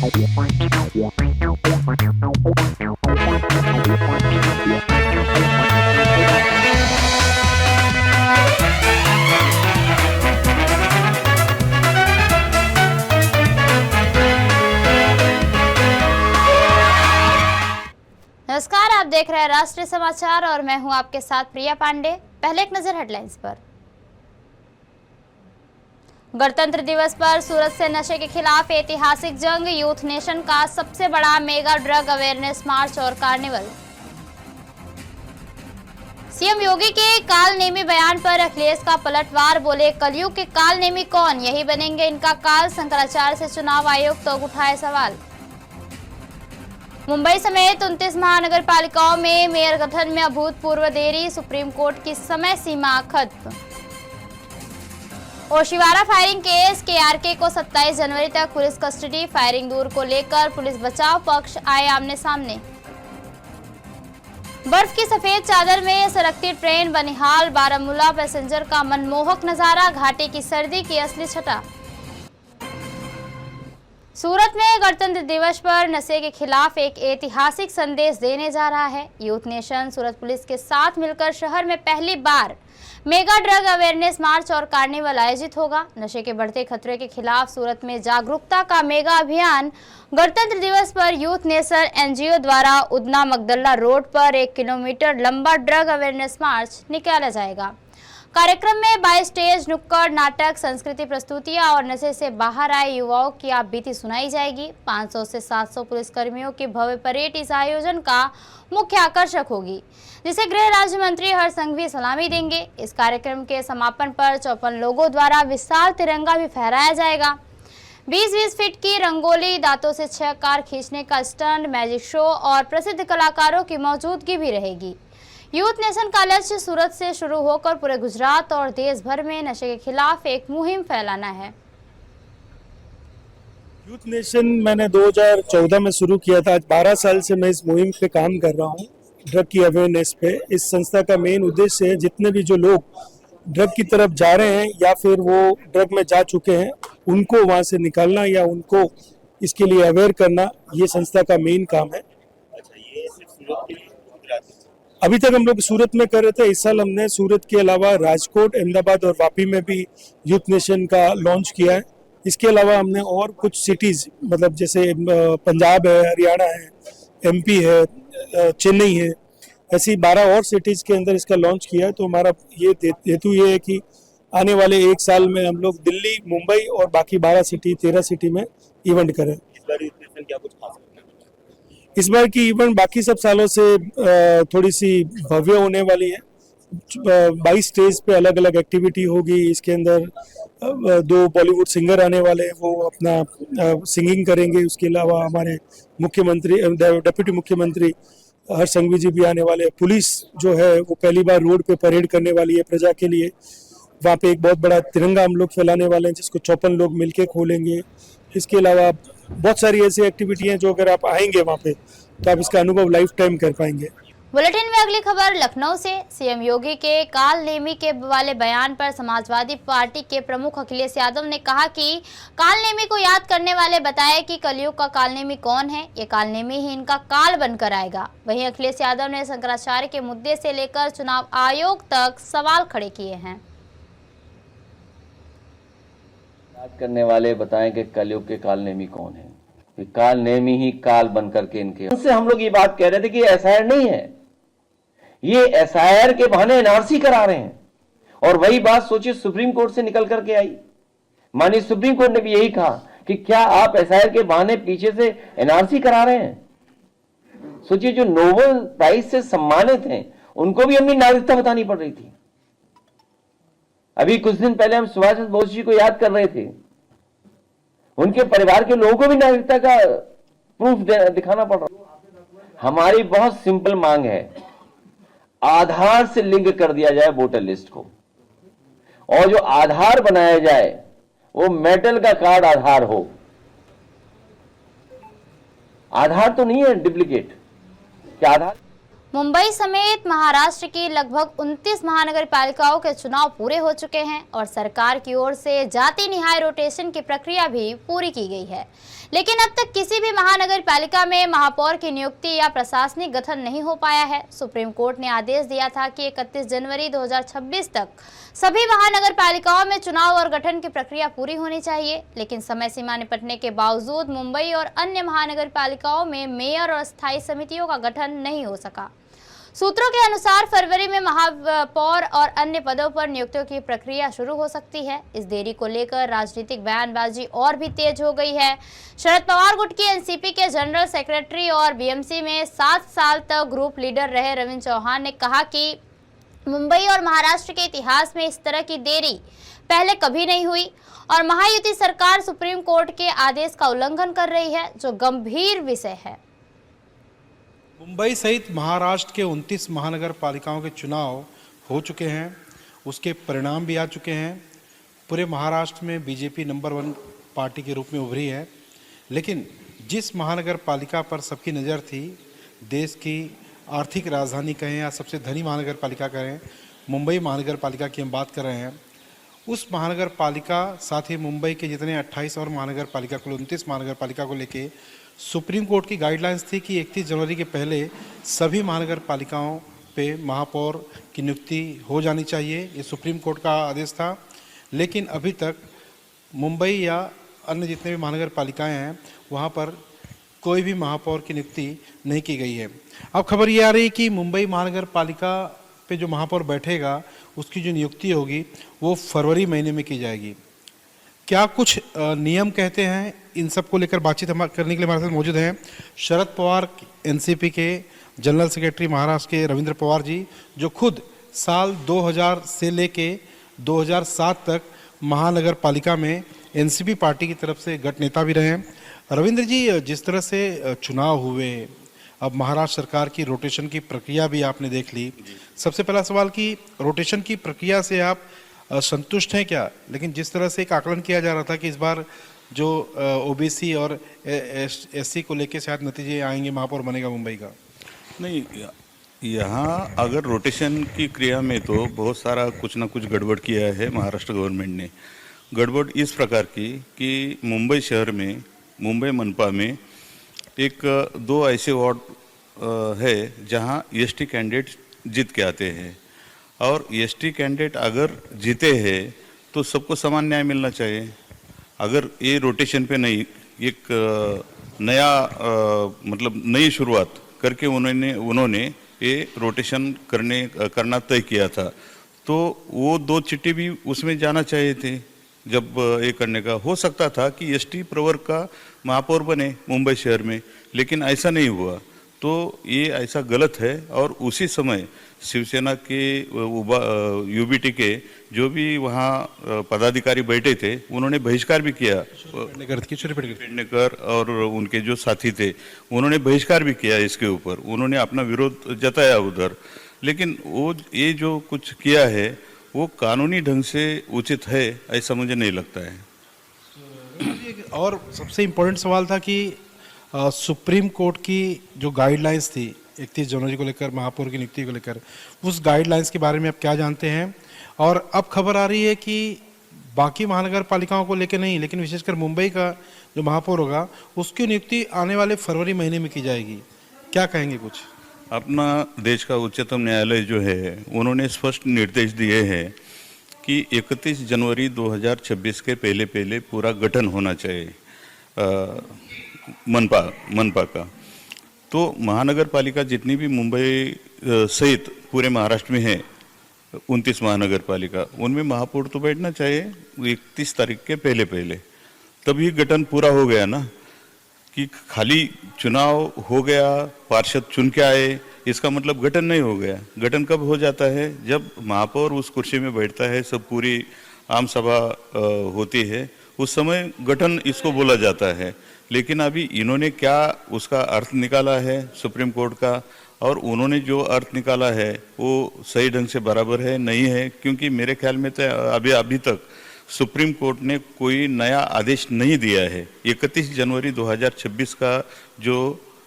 नमस्कार, आप देख रहे हैं राष्ट्रीय समाचार और मैं हूं आपके साथ प्रिया पांडे। पहले एक नजर हेडलाइंस पर। गणतंत्र दिवस पर सूरत से नशे के खिलाफ ऐतिहासिक जंग, यूथ नेशन का सबसे बड़ा मेगा ड्रग अवेयरनेस मार्च और कार्निवल। सीएम योगी के कालनेमी बयान पर अखिलेश का पलटवार, बोले कलयुग के कालनेमी कौन, यही बनेंगे इनका काल। शंकराचार्य से चुनाव आयोग तो उठाए सवाल। मुंबई समेत 29 महानगर पालिकाओं में मेयर गठन में अभूतपूर्व देरी, सुप्रीम कोर्ट की समय सीमा खत्म। ओशिवारा फायरिंग केस, केआरके को 27 जनवरी तक पुलिस कस्टडी, फायरिंग दूर को लेकर पुलिस बचाव पक्ष आए आमने सामने। बर्फ की सफेद चादर में सरकती ट्रेन, बनिहाल बारामूला पैसेंजर का मनमोहक नजारा, घाटी की सर्दी की असली छटा। सूरत में गणतंत्र दिवस पर नशे के खिलाफ एक ऐतिहासिक संदेश देने जा रहा है। यूथ नेशन सूरत पुलिस के साथ मिलकर शहर में पहली बार मेगा ड्रग अवेयरनेस मार्च और कार्निवल आयोजित होगा। नशे के बढ़ते खतरे के खिलाफ सूरत में जागरूकता का मेगा अभियान गणतंत्र दिवस पर यूथ नेशन एनजीओ द्वारा उदना मगदल्ला रोड पर 1 किलोमीटर लंबा ड्रग अवेयरनेस मार्च निकाला जाएगा। कार्यक्रम में 22 स्टेज, नुक्कड़ नाटक, संस्कृति प्रस्तुतियां और नशे से बाहर आए युवाओं की आप बीती सुनाई जाएगी। 500 से 700 पुलिसकर्मियों की भव्य परेड इस आयोजन का मुख्य आकर्षक होगी, जिसे गृह राज्य मंत्री हर्ष संघवी सलामी देंगे। इस कार्यक्रम के समापन पर 54 लोगों द्वारा विशाल तिरंगा भी फहराया जाएगा। 20-20 फीट की रंगोली, दांतों से 6 कार खींचने का स्टंट, मैजिक शो और प्रसिद्ध कलाकारों की मौजूदगी भी रहेगी। यूथ नेशन का लक्ष्य सूरत से शुरू होकर पूरे गुजरात और देश भर में नशे के खिलाफ एक मुहिम फैलाना है। यूथ नेशन मैंने 2014 में शुरू किया था। आज 12 साल से मैं इस मुहिम पे काम कर रहा हूँ, ड्रग की अवेयरनेस पे। इस संस्था का मेन उद्देश्य है जितने भी जो लोग ड्रग की तरफ जा रहे हैं या फिर वो ड्रग में जा चुके हैं, उनको वहाँ से निकालना या उनको इसके लिए अवेयर करना, ये संस्था का मेन काम है। अच्छा, ये सिर्फ सूरत के लिए? अभी तक हम लोग सूरत में कर रहे थे। इस साल हमने सूरत के अलावा राजकोट, अहमदाबाद और वापी में भी यूथ नेशन का लॉन्च किया है। इसके अलावा हमने और कुछ सिटीज, मतलब जैसे पंजाब है, हरियाणा है, एमपी है, चेन्नई है, ऐसी 12 और सिटीज के अंदर इसका लॉन्च किया है। तो हमारा ये हेतु ये है कि आने वाले 1 साल में हम लोग दिल्ली, मुंबई और बाकी 13 सिटी में इवेंट करें। इस बार यूथ नेशन क्या कुछ खास है? इस बार की इवेंट बाकी सब सालों से थोड़ी सी भव्य होने वाली है। 22 स्टेज पे अलग अलग एक्टिविटी होगी। इसके अंदर 2 बॉलीवुड सिंगर आने वाले हैं, वो अपना सिंगिंग करेंगे। उसके अलावा हमारे मुख्यमंत्री, डेप्यूटी मुख्यमंत्री हर्ष संघवी जी भी आने वाले हैं। पुलिस जो है वो पहली बार रोड पे परेड करने वाली है प्रजा के लिए। वहाँ पे एक बहुत बड़ा तिरंगा हम लोग फैलाने वाले हैं, जिसको 54 लोग मिलके खोलेंगे। इसके अलावा बहुत सारी ऐसी एक्टिविटी हैं जो अगर आप आएंगे वहाँ पे तो आप इसका अनुभव लाइफ टाइम कर पाएंगे। बुलेटिन में अगली खबर लखनऊ से। सीएम योगी के कालनेमी के वाले बयान पर समाजवादी पार्टी के प्रमुख अखिलेश यादव ने कहा कि कालनेमी को याद करने वाले बताए कि कलयुग का कालनेमी कौन है, ये कालनेमी ही इनका काल बनकर आएगा। वहीं अखिलेश यादव ने शंकराचार्य के मुद्दे से लेकर चुनाव आयोग तक सवाल खड़े किए हैं। याद करने वाले बताएं कि कलयुग के कालनेमी कौन है, कि कालनेमी ही काल बन करके इनके। उनसे हम लोग ये बात कह रहे थे कि एसआईआर नहीं है, ये एसआईआर के बहाने एनआरसी करा रहे हैं। और वही बात सोचिए सुप्रीम कोर्ट से निकल करके आई। माननीय सुप्रीम कोर्ट ने भी यही कहा कि क्या आप एसआईआर के बहाने पीछे से एनआरसी करा रहे हैं। सोचिए, जो नोबेल प्राइज से सम्मानित हैं उनको भी अपनी नागरिकता बतानी पड़ रही थी। अभी कुछ दिन पहले हम सुभाष चंद्र बोस जी को याद कर रहे थे, उनके परिवार के लोगों को भी नागरिकता का प्रूफ दिखाना पड़ रहा। हमारी बहुत सिंपल मांग है, आधार से लिंक कर दिया जाए वोटर लिस्ट को, और जो आधार बनाया जाए वो मेटल का कार्ड आधार हो। आधार तो नहीं है डुप्लीकेट, क्या आधार? मुंबई समेत महाराष्ट्र की लगभग 29 महानगर पालिकाओं के चुनाव पूरे हो चुके हैं और सरकार की ओर से जाति निहाय रोटेशन की प्रक्रिया भी पूरी की गई है। लेकिन अब तक किसी भी महानगर पालिका में महापौर की नियुक्ति या प्रशासनिक गठन नहीं हो पाया है। सुप्रीम कोर्ट ने आदेश दिया था कि 31 जनवरी 2026 तक सभी महानगर पालिकाओं में चुनाव और गठन की प्रक्रिया पूरी होनी चाहिए, लेकिन समय सीमा निपटने के बावजूद मुंबई और अन्य महानगर पालिकाओं में मेयर और स्थायी समितियों का गठन नहीं हो सका। सूत्रों के अनुसार फरवरी में महापौर और अन्य पदों पर नियुक्तियों की प्रक्रिया शुरू हो सकती है। इस देरी को लेकर राजनीतिक बयानबाजी और भी तेज हो गई है। शरद पवार गुट की एनसीपी के जनरल सेक्रेटरी और बीएमसी में 7 साल तक ग्रुप लीडर रहे रविंद्र चौहान ने कहा कि मुंबई और महाराष्ट्र के इतिहास में इस तरह की देरी पहले कभी नहीं हुई और महायुति सरकार सुप्रीम कोर्ट के आदेश का उल्लंघन कर रही है, जो गंभीर विषय है। मुंबई सहित महाराष्ट्र के 29 महानगर पालिकाओं के चुनाव हो चुके हैं, उसके परिणाम भी आ चुके हैं। पूरे महाराष्ट्र में बीजेपी नंबर 1 पार्टी के रूप में उभरी है, लेकिन जिस महानगर पालिका पर सबकी नज़र थी, देश की आर्थिक राजधानी कहें या सबसे धनी महानगर पालिका कहें, मुंबई महानगर पालिका की हम बात कर रहे हैं, उस महानगर पालिका साथ ही मुंबई के जितने 28 और महानगर पालिका कुल 29 महानगर पालिका को लेके सुप्रीम कोर्ट की गाइडलाइंस थी कि 31 जनवरी के पहले सभी महानगर पालिकाओं पे महापौर की नियुक्ति हो जानी चाहिए। ये सुप्रीम कोर्ट का आदेश था, लेकिन अभी तक मुंबई या अन्य जितने भी महानगर पालिकाएं हैं वहाँ पर कोई भी महापौर की नियुक्ति नहीं की गई है। अब खबर ये आ रही है कि मुंबई महानगर पालिका पे जो महापौर बैठेगा उसकी जो नियुक्ति होगी वो फरवरी महीने में की जाएगी। क्या कुछ नियम कहते हैं, इन सब को लेकर बातचीत हम करने के लिए हमारे साथ मौजूद हैं शरद पवार एनसीपी के जनरल सेक्रेटरी महाराष्ट्र के रविंद्र पवार जी, जो खुद साल 2000 से लेके 2007 तक महानगर पालिका में एनसीपी पार्टी की तरफ से गठ नेता भी रहे हैं। रविंद्र जी, जिस तरह से चुनाव हुए, अब महाराष्ट्र सरकार की रोटेशन की प्रक्रिया भी आपने देख ली। सबसे पहला सवाल कि रोटेशन की प्रक्रिया से आप संतुष्ट हैं क्या? लेकिन जिस तरह से एक आकलन किया जा रहा था कि इस बार जो ओबीसी और एससी को लेके शायद नतीजे आएंगे, महापौर बनेगा मुंबई का। नहीं, यहाँ अगर रोटेशन की क्रिया में तो बहुत सारा कुछ ना कुछ गड़बड़ किया है महाराष्ट्र गवर्नमेंट ने। गड़बड़ इस प्रकार की कि मुंबई शहर में, मुंबई मनपा में एक 2 ऐसे वार्ड है जहाँ एसटी कैंडिडेट जीत के आते हैं, और एसटी कैंडिडेट अगर जीते हैं तो सबको समान न्याय मिलना चाहिए। अगर ये रोटेशन पे नहीं, एक नया मतलब नई शुरुआत करके उन्होंने ये रोटेशन करना तय किया था, तो वो 2 चिट्ठी भी उसमें जाना चाहिए थे। जब ये करने का हो सकता था कि एसटी प्रवर्ग का महापौर बने मुंबई शहर में, लेकिन ऐसा नहीं हुआ, तो ये ऐसा गलत है। और उसी समय शिवसेना के यूबीटी के जो भी वहाँ पदाधिकारी बैठे थे, उन्होंने बहिष्कार भी किया। पेडनेकर और उनके जो साथी थे, उन्होंने बहिष्कार भी किया इसके ऊपर, उन्होंने अपना विरोध जताया उधर। लेकिन वो ये जो कुछ किया है वो कानूनी ढंग से उचित है, ऐसा मुझे नहीं लगता है। और सबसे इम्पोर्टेंट सवाल था कि सुप्रीम कोर्ट की जो गाइडलाइंस थी 31 जनवरी को लेकर, महापौर की नियुक्ति को लेकर, उस गाइडलाइंस के बारे में आप क्या जानते हैं? और अब खबर आ रही है कि बाकी महानगर पालिकाओं को लेकर नहीं, लेकिन विशेषकर मुंबई का जो महापौर होगा उसकी नियुक्ति आने वाले फरवरी महीने में की जाएगी। क्या कहेंगे कुछ? अपना देश का उच्चतम न्यायालय जो है, उन्होंने स्पष्ट निर्देश दिए हैं कि 31 जनवरी 2026 के पहले पूरा गठन होना चाहिए मनपा का। तो महानगर पालिका जितनी भी मुंबई सहित पूरे महाराष्ट्र में है 29 महानगर पालिका, उनमें महापौर तो बैठना चाहिए 31 तारीख के पहले। तभी गठन पूरा हो गया ना, कि खाली चुनाव हो गया, पार्षद चुन के आए, इसका मतलब गठन नहीं हो गया। गठन कब हो जाता है? जब महापौर उस कुर्सी में बैठता है, सब पूरी आम सभा होती है, उस समय गठन इसको बोला जाता है। लेकिन अभी इन्होंने क्या उसका अर्थ निकाला है सुप्रीम कोर्ट का, और उन्होंने जो अर्थ निकाला है वो सही ढंग से बराबर है नहीं है? क्योंकि मेरे ख्याल में तो अभी तक सुप्रीम कोर्ट ने कोई नया आदेश नहीं दिया है। 31 जनवरी 2026 का जो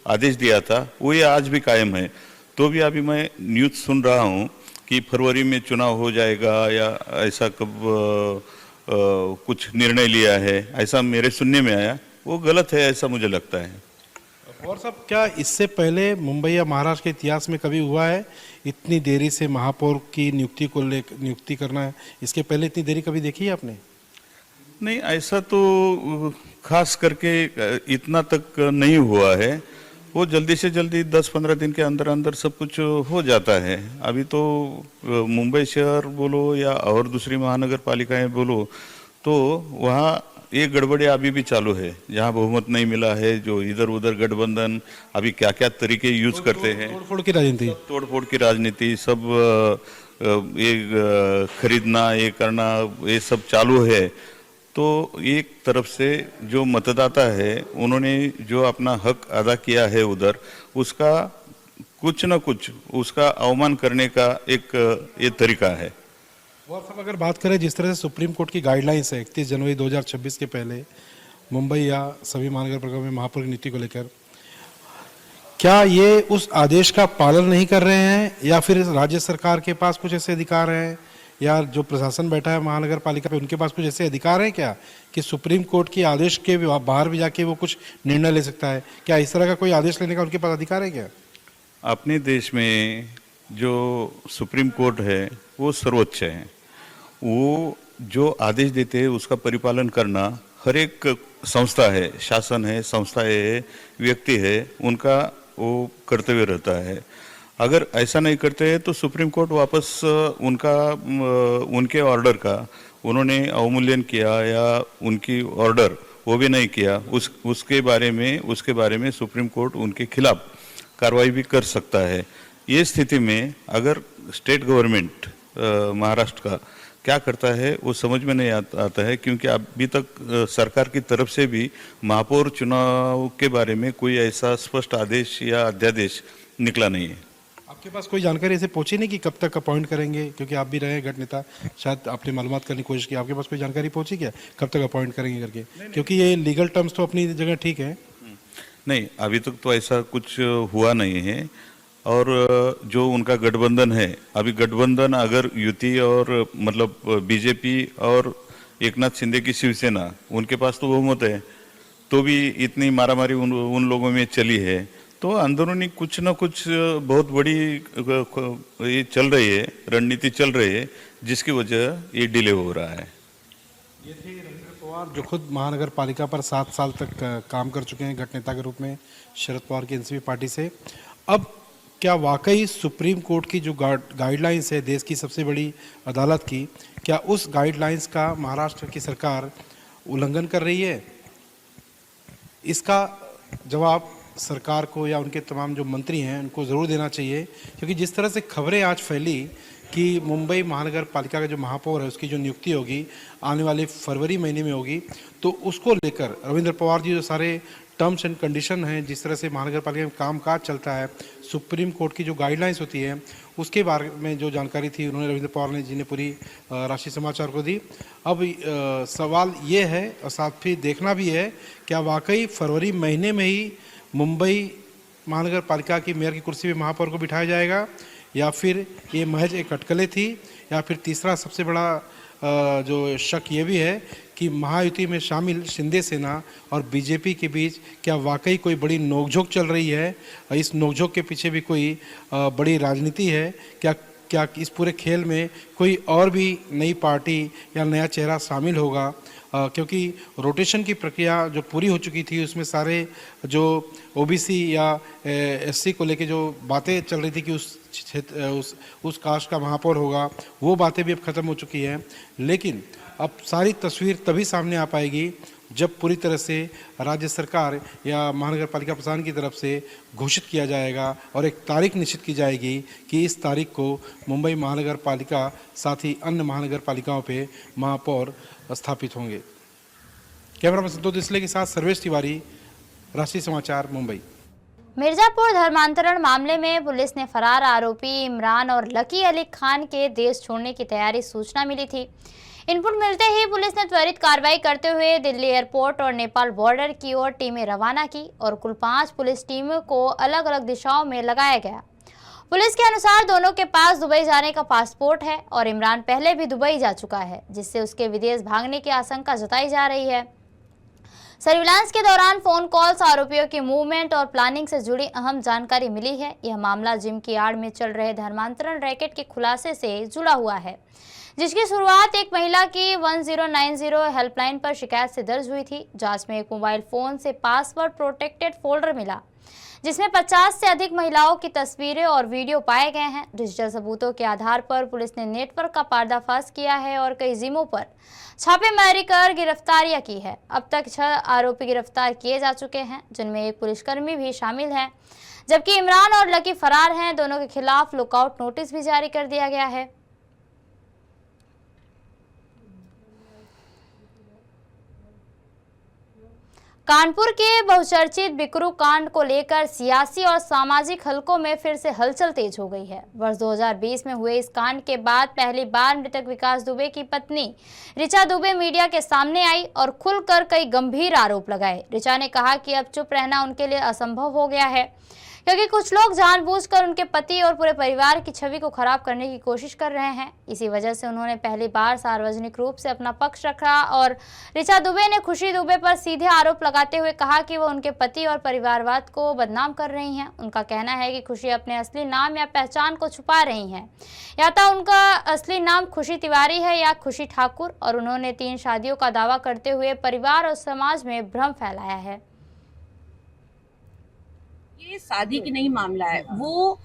आदेश दिया था वो ये आज भी कायम है। तो भी अभी मैं न्यूज़ सुन रहा हूँ कि फरवरी में चुनाव हो जाएगा या ऐसा कब कुछ निर्णय लिया है, ऐसा मेरे सुनने में आया। वो गलत है ऐसा मुझे लगता है। और सब क्या इससे पहले मुंबई या महाराष्ट्र के इतिहास में कभी हुआ है इतनी देरी से महापौर की नियुक्ति करना है? इसके पहले इतनी देरी कभी देखी है आपने? नहीं, ऐसा तो खास करके इतना तक नहीं हुआ है। वो जल्दी से जल्दी 10-15 दिन के अंदर अंदर सब कुछ हो जाता है। अभी तो मुंबई शहर बोलो या और दूसरी महानगर पालिकाएं बोलो तो वहाँ ये गड़बड़ियाँ अभी भी चालू है। जहाँ बहुमत नहीं मिला है, जो इधर उधर गठबंधन अभी क्या क्या तरीके यूज करते हैं, तोड़फोड़ की राजनीति सब ये खरीदना, ये करना, ये सब चालू है। तो एक तरफ से जो मतदाता है उन्होंने जो अपना हक अदा किया है उधर, उसका कुछ न कुछ उसका अवमान करने का एक ये तरीका है। और सब अगर बात करें जिस तरह से सुप्रीम कोर्ट की गाइडलाइंस है 31 जनवरी 2026 के पहले मुंबई या सभी महानगर पालिकाओं में महापौर की नीति को लेकर, क्या ये उस आदेश का पालन नहीं कर रहे हैं या फिर राज्य सरकार के पास कुछ ऐसे अधिकार हैं या जो प्रशासन बैठा है महानगर पालिका पे उनके पास कुछ ऐसे अधिकार हैं क्या कि सुप्रीम कोर्ट के आदेश के बाहर भी जाके वो कुछ निर्णय ले सकता है? क्या इस तरह का कोई आदेश लेने का उनके पास अधिकार है क्या? अपने देश में जो सुप्रीम कोर्ट है वो सर्वोच्च है। वो जो आदेश देते हैं उसका परिपालन करना हर एक संस्था है, शासन है, संस्था है, व्यक्ति है, उनका वो कर्तव्य रहता है। अगर ऐसा नहीं करते हैं तो सुप्रीम कोर्ट वापस उनके ऑर्डर का उन्होंने अवमूल्यन किया या उनकी ऑर्डर वो भी नहीं किया, उसके बारे में सुप्रीम कोर्ट उनके खिलाफ कार्रवाई भी कर सकता है। ये स्थिति में अगर स्टेट गवर्नमेंट महाराष्ट्र का क्या करता है वो समझ में नहीं आता है, क्योंकि अभी तक सरकार की तरफ से भी महापौर चुनाव के बारे में कोई ऐसा स्पष्ट आदेश या अध्यादेश निकला नहीं है। आपके पास कोई जानकारी ऐसे पहुंची नहीं कि कब तक अपॉइंट करेंगे? क्योंकि आप भी रहे गठ नेता, शायद आपने मालूमात करने की कोशिश की, आपके पास कोई जानकारी पहुंची क्या कब तक अपॉइंट करेंगे करके? क्योंकि ये लीगल टर्म्स तो अपनी जगह ठीक है। नहीं, अभी तक तो ऐसा कुछ हुआ नहीं है। और जो उनका गठबंधन है, अभी गठबंधन अगर युति और मतलब बीजेपी और एकनाथ शिंदे की शिवसेना, उनके पास तो बहुमत है, तो भी इतनी मारामारी उन लोगों में चली है। तो अंदरूनी कुछ न कुछ बहुत बड़ी ये चल रही है, रणनीति चल रही है, जिसकी वजह ये डिले हो रहा है। ये थे रविंद्र पवार जो खुद महानगर पालिका पर 7 साल तक काम कर चुके हैं गठ नेता के रूप में शरद पवार की एनसीपी पार्टी से। अब क्या वाकई सुप्रीम कोर्ट की जो गाइडलाइंस है देश की सबसे बड़ी अदालत की, क्या उस गाइडलाइंस का महाराष्ट्र की सरकार उल्लंघन कर रही है? इसका जवाब सरकार को या उनके तमाम जो मंत्री हैं उनको ज़रूर देना चाहिए, क्योंकि जिस तरह से खबरें आज फैली कि मुंबई महानगर पालिका का जो महापौर है उसकी जो नियुक्ति होगी आने वाले फरवरी महीने में होगी, तो उसको लेकर रविंद्र पवार जी जो सारे टर्म्स एंड कंडीशन हैं, जिस तरह से महानगर पालिका में कामकाज चलता है, सुप्रीम कोर्ट की जो गाइडलाइंस होती है उसके बारे में जो जानकारी थी उन्होंने रविंद्र पवार जी ने पूरी राष्ट्रीय समाचार को दी। अब सवाल ये है और साथ ही देखना भी है क्या वाकई फरवरी महीने में ही मुंबई महानगर पालिका की मेयर की कुर्सी पे महापौर को बिठाया जाएगा या फिर ये महज एक अटकलें थी, या फिर तीसरा सबसे बड़ा जो शक ये भी है कि महायुति में शामिल शिंदे सेना और बीजेपी के बीच क्या वाकई कोई बड़ी नोकझोंक चल रही है, इस नोकझोंक के पीछे भी कोई बड़ी राजनीति है, क्या इस पूरे खेल में कोई और भी नई पार्टी या नया चेहरा शामिल होगा? क्योंकि रोटेशन की प्रक्रिया जो पूरी हो चुकी थी उसमें सारे जो ओबीसी या एससी को लेके जो बातें चल रही थी कि उस कास्ट का महापौर होगा, वो बातें भी अब ख़त्म हो चुकी हैं। लेकिन अब सारी तस्वीर तभी सामने आ पाएगी जब पूरी तरह से राज्य सरकार या महानगर पालिका प्रशासन की तरफ से घोषित किया जाएगा और एक तारीख निश्चित की जाएगी कि इस तारीख को मुंबई महानगर पालिका साथ ही अन्य महानगर पालिकाओं पे महापौर स्थापित होंगे। कैमरामैन संतोष डिसले के साथ सर्वेश तिवारी, राष्ट्रीय समाचार, मुंबई। मिर्जापुर धर्मांतरण मामले में पुलिस ने फरार आरोपी इमरान और लकी अली खान के देश छोड़ने की तैयारी सूचना मिली थी। इनपुट मिलते ही पुलिस ने त्वरित कार्रवाई करते हुए दिल्ली एयरपोर्ट और नेपाल बॉर्डर की ओर टीमें रवाना की और कुल 5 पुलिस टीमों को अलग अलग दिशाओं में लगाया गया। पुलिस के अनुसार दोनों के पास दुबई जाने का पासपोर्ट है और इमरान पहले भी दुबई जा चुका है, जिससे उसके विदेश भागने की आशंका जताई जा रही है। सर्विलांस के दौरान फोन कॉल्स, आरोपियों की मूवमेंट और प्लानिंग से जुड़ी अहम जानकारी मिली है। यह मामला जिम की आड़ में चल रहे धर्मांतरण रैकेट के खुलासे से जुड़ा हुआ है, जिसकी शुरुआत एक महिला की 1090 हेल्पलाइन पर शिकायत से दर्ज हुई थी। जांच में एक मोबाइल फोन से पासवर्ड प्रोटेक्टेड फोल्डर मिला, जिसमें 50 से अधिक महिलाओं की तस्वीरें और वीडियो पाए गए हैं। डिजिटल सबूतों के आधार पर पुलिस ने नेटवर्क का पर्दाफाश किया है और कई जिमों पर छापेमारी कर गिरफ्तारियां की है। अब तक 6 आरोपी गिरफ्तार किए जा चुके हैं, जिनमें एक पुलिसकर्मी भी शामिल है, जबकि इमरान और लकी फरार हैं। दोनों के खिलाफ लुकआउट नोटिस भी जारी कर दिया गया है। कानपुर के बहुचर्चित बिकरू कांड को लेकर सियासी और सामाजिक हलकों में फिर से हलचल तेज हो गई है। वर्ष 2020 में हुए इस कांड के बाद पहली बार मृतक विकास दुबे की पत्नी ऋचा दुबे मीडिया के सामने आई और खुलकर कई गंभीर आरोप लगाए। ऋचा ने कहा कि अब चुप रहना उनके लिए असंभव हो गया है, क्योंकि कुछ लोग जानबूझकर उनके पति और पूरे परिवार की छवि को खराब करने की कोशिश कर रहे हैं। इसी वजह से उन्होंने पहली बार सार्वजनिक रूप से अपना पक्ष रखा और ऋचा दुबे ने खुशी दुबे पर सीधे आरोप लगाते हुए कहा कि वो उनके पति और परिवारवाद को बदनाम कर रही हैं। उनका कहना है कि खुशी अपने असली नाम या पहचान को छुपा रही हैं, या तो उनका असली नाम खुशी तिवारी है या खुशी ठाकुर, और उन्होंने 3 शादियों का दावा करते हुए परिवार और समाज में भ्रम फैलाया है। ये शादी की नहीं मामला है। वो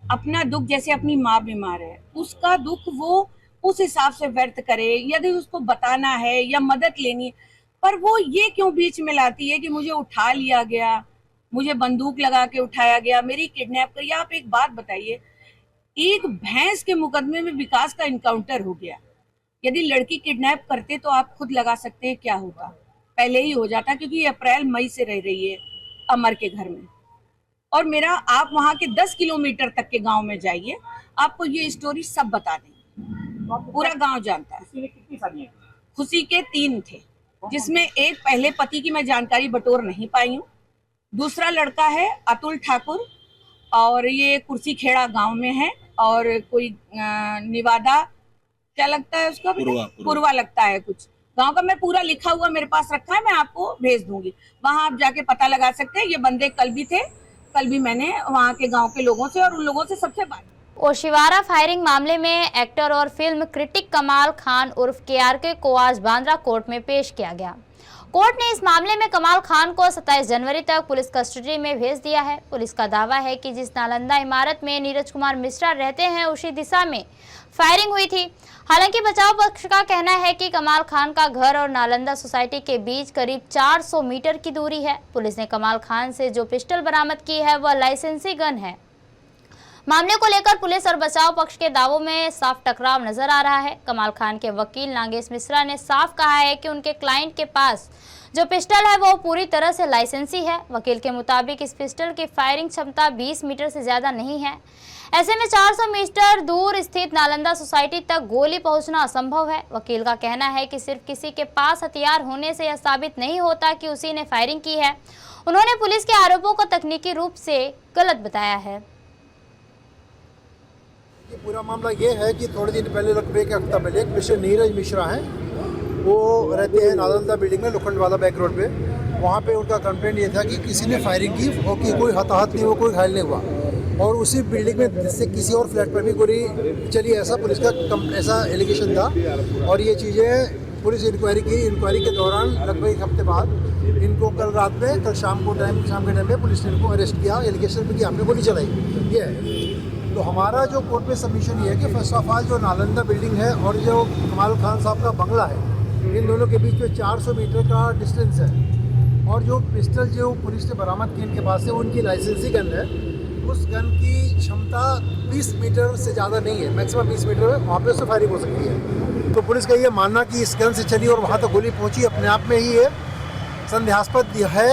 अपना दुख, जैसे अपनी माँ बीमार है, उसका दुख वो उस हिसाब से व्यक्त करे, यदि उसको बताना है या मदद लेनी है, पर वो ये क्यों बीच में लाती है कि मुझे उठा लिया गया, मुझे बंदूक लगा के उठाया गया, मेरी किडनैप करी। आप एक बात बताइए, एक भैंस के मुकदमे में विकास का इनकाउंटर हो गया। यदि लड़की किडनैप करते तो आप खुद लगा सकते हैं क्या होता, पहले ही हो जाता, क्योंकि ये अप्रैल मई से रह रही है अमर के घर में। और मेरा, आप वहाँ के 10 किलोमीटर तक के गांव में जाइए, आपको ये स्टोरी सब बता देंगे, पूरा गांव जानता है। कितनी शादियां? खुशी के 3 थे, जिसमें एक पहले पति की मैं जानकारी बटोर नहीं पाई हूँ, दूसरा लड़का है अतुल ठाकुर और ये कुर्सी खेड़ा गांव में है, और कोई निवादा क्या लगता है उसका, पूर्वा लगता है कुछ गांव का। मैं पूरा लिखा हुआ मेरे पास रखा है, मैं आपको भेज दूंगी, वहां आप जाके पता लगा सकते हैं। ये बंदे कल भी थे, कल भी मैंने वहाँ के गांव के लोगों से और उन लोगों से सबसे बात। ओशिवारा फायरिंग मामले में एक्टर और फिल्म क्रिटिक कमाल खान उर्फ KRK को आज बांद्रा कोर्ट में पेश किया गया। कोर्ट ने इस मामले में कमाल खान को 27 जनवरी तक पुलिस कस्टडी में भेज दिया है। पुलिस का दावा है कि जिस नालंदा इमारत में नीरज कुमार मिश्रा रहते हैं, उसी दिशा में फायरिंग हुई थी। हालांकि बचाव पक्ष का कहना है कि कमाल खान का घर और नालंदा सोसाइटी के बीच करीब 400 मीटर की दूरी है। पुलिस ने कमाल खान से जो पिस्टल बरामद की है वह लाइसेंसी गन है। मामले को लेकर पुलिस और बचाव पक्ष के दावों में साफ टकराव नजर आ रहा है। कमाल खान के वकील नागेश मिश्रा ने साफ कहा है कि उनके क्लाइंट के पास जो पिस्टल है वो पूरी तरह से लाइसेंसी है। वकील के मुताबिक इस पिस्टल की फायरिंग क्षमता 20 मीटर से ज्यादा नहीं है। ऐसे में 400 मीटर दूर स्थित नालंदा सोसाइटी तक गोली पहुंचना असंभव है। वकील का कहना है कि सिर्फ किसी के पास हथियार होने से यह साबित नहीं होता कि उसी ने फायरिंग की है। उन्होंने पुलिस के आरोपों को तकनीकी रूप से गलत बताया है। पूरा मामला ये है कि थोड़े दिन पहले, लगभग एक हफ्ता पहले, एक मिस्टर नीरज मिश्रा हैं, वो रहते हैं नालंदा बिल्डिंग में, लोखंडवाला बैक रोड पे। वहाँ पे उनका कंप्लेंट ये था कि किसी ने फायरिंग की और कि कोई हताहत नहीं हुआ, कोई घायल नहीं हुआ, और उसी बिल्डिंग में से किसी और फ्लैट पर भी गोली चली, ऐसा पुलिस का ऐसा एलिगेशन था। और ये चीज़ें पुलिस इंक्वायरी की। इंक्वायरी के दौरान लगभग एक हफ्ते बाद इनको कल रात में, कल शाम के टाइम पे पुलिस ने इनको अरेस्ट किया, एलिगेशन पे कि आपने गोली चलाई। ये है। तो हमारा जो कोर्ट में सबमिशन ये है कि फर्स्ट ऑफ ऑल जो नालंदा बिल्डिंग है और जो कमाल खान साहब का बंगला है, इन दोनों के बीच में 400 मीटर का डिस्टेंस है। और जो पिस्टल जो पुलिस ने बरामद की इनके पास से, उनकी लाइसेंसी गन है। उस गन की क्षमता 20 मीटर से ज़्यादा नहीं है, मैक्सिमम 20 मीटर है, वहाँ पे उससे फायरिंग हो सकती है। तो पुलिस का ये मानना कि इस गन से चली और वहाँ तक गोली पहुँची, अपने आप में ही ये संदेहास्पद है,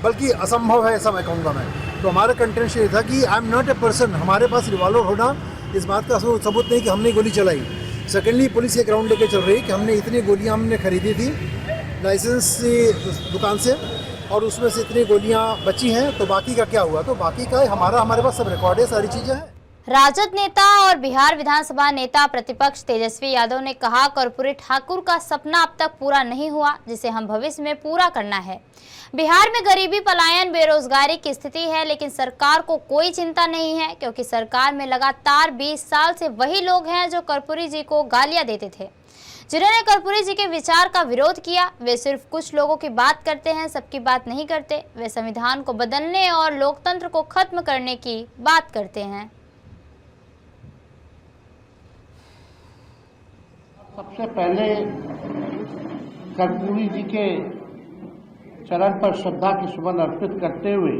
बल्कि असंभव है, ऐसा मैं कहूँगा मैं। तो हमारा कंटेंशन ये था कि I am not a person, हमारे पास रिवॉल्वर होना इस बात का सबूत नहीं कि हमने गोली चलाई। सेकेंडली पुलिस ये ग्राउंड लेके चल रही है कि हमने इतनी गोलियां हमने खरीदी थी लाइसेंस दुकान से, और उसमें से इतनी गोलियां बची हैं, तो बाकी का क्या हुआ? तो बाकी का हमारे पास सब रिकॉर्ड है, सारी चीज़ें हैं। राजद नेता और बिहार विधानसभा नेता प्रतिपक्ष तेजस्वी यादव ने कहा, कर्पूरी ठाकुर का सपना अब तक पूरा नहीं हुआ, जिसे हम भविष्य में पूरा करना है। बिहार में गरीबी, पलायन, बेरोजगारी की स्थिति है, लेकिन सरकार को कोई चिंता नहीं है, क्योंकि सरकार में लगातार 20 साल से वही लोग हैं जो कर्पूरी जी को गालियां देते थे, जिन्होंने कर्पूरी जी के विचार का विरोध किया। वे सिर्फ कुछ लोगों की बात करते हैं, सबकी बात नहीं करते। वे संविधान को बदलने और लोकतंत्र को खत्म करने की बात करते हैं। सबसे पहले कर्पूरी जी के चरण पर श्रद्धा की सुमन अर्पित करते हुए,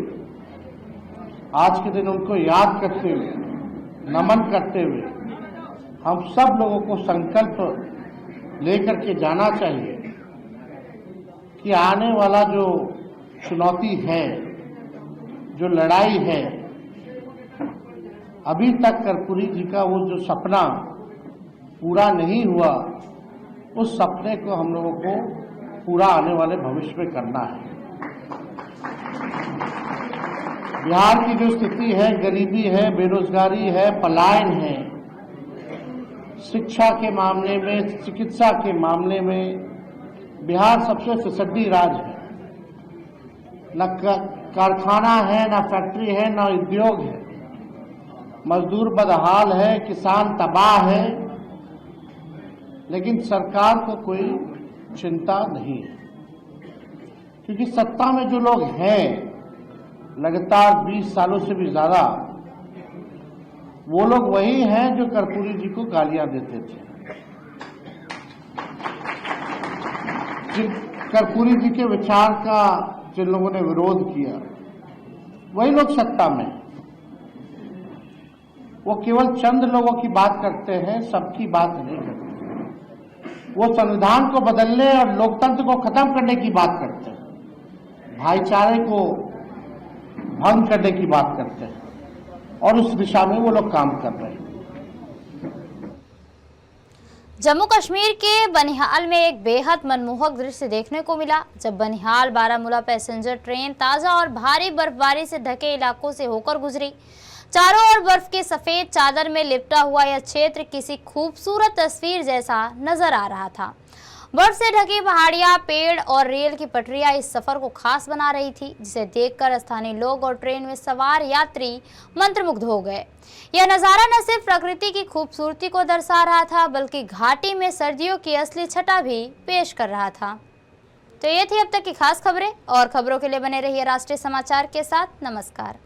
आज के दिन उनको याद करते हुए, नमन करते हुए, हम सब लोगों को संकल्प लेकर के जाना चाहिए कि आने वाला जो चुनौती है, जो लड़ाई है, अभी तक कर्पूरी जी का वो जो सपना पूरा नहीं हुआ, उस सपने को हम लोगों को पूरा आने वाले भविष्य में करना है। बिहार की जो स्थिति है, गरीबी है, बेरोजगारी है, पलायन है, शिक्षा के मामले में, चिकित्सा के मामले में बिहार सबसे फिसड्डी राज्य है। न कारखाना है, न फैक्ट्री है, न उद्योग है, मजदूर बदहाल है, किसान तबाह है, लेकिन सरकार को कोई चिंता नहीं है, क्योंकि सत्ता में जो लोग हैं लगातार 20 सालों से भी ज्यादा, वो लोग वही हैं जो कर्पूरी जी को गालियां देते थे। कर्पूरी जी के विचार का जिन लोगों ने विरोध किया, वही लोग सत्ता में। वो केवल चंद लोगों की बात करते हैं, सबकी बात नहीं करते। वो संविधान को बदलने और लोकतंत्र को खत्म करने की बात करते हैं, भाईचारे को भंग करने की बात करते हैं, और उस दिशा में वो लोग काम कर रहे हैं। जम्मू कश्मीर के बनिहाल में एक बेहद मनमोहक दृश्य देखने को मिला, जब बनिहाल बारामूला पैसेंजर ट्रेन ताजा और भारी बर्फबारी से ढके इलाकों से होकर गुजरी। चारों ओर बर्फ के सफेद चादर में लिपटा हुआ यह क्षेत्र किसी खूबसूरत तस्वीर जैसा नजर आ रहा था। बर्फ से ढकी पहाड़ियां, पेड़ और रेल की पटरियां इस सफर को खास बना रही थी, जिसे देखकर स्थानीय लोग और ट्रेन में सवार यात्री मंत्रमुग्ध हो गए। यह नज़ारा न सिर्फ प्रकृति की खूबसूरती को दर्शा रहा था, बल्कि घाटी में सर्दियों की असली छटा भी पेश कर रहा था। तो ये थी अब तक की खास खबरें, और खबरों के लिए बने रहिए राष्ट्रीय समाचार के साथ। नमस्कार।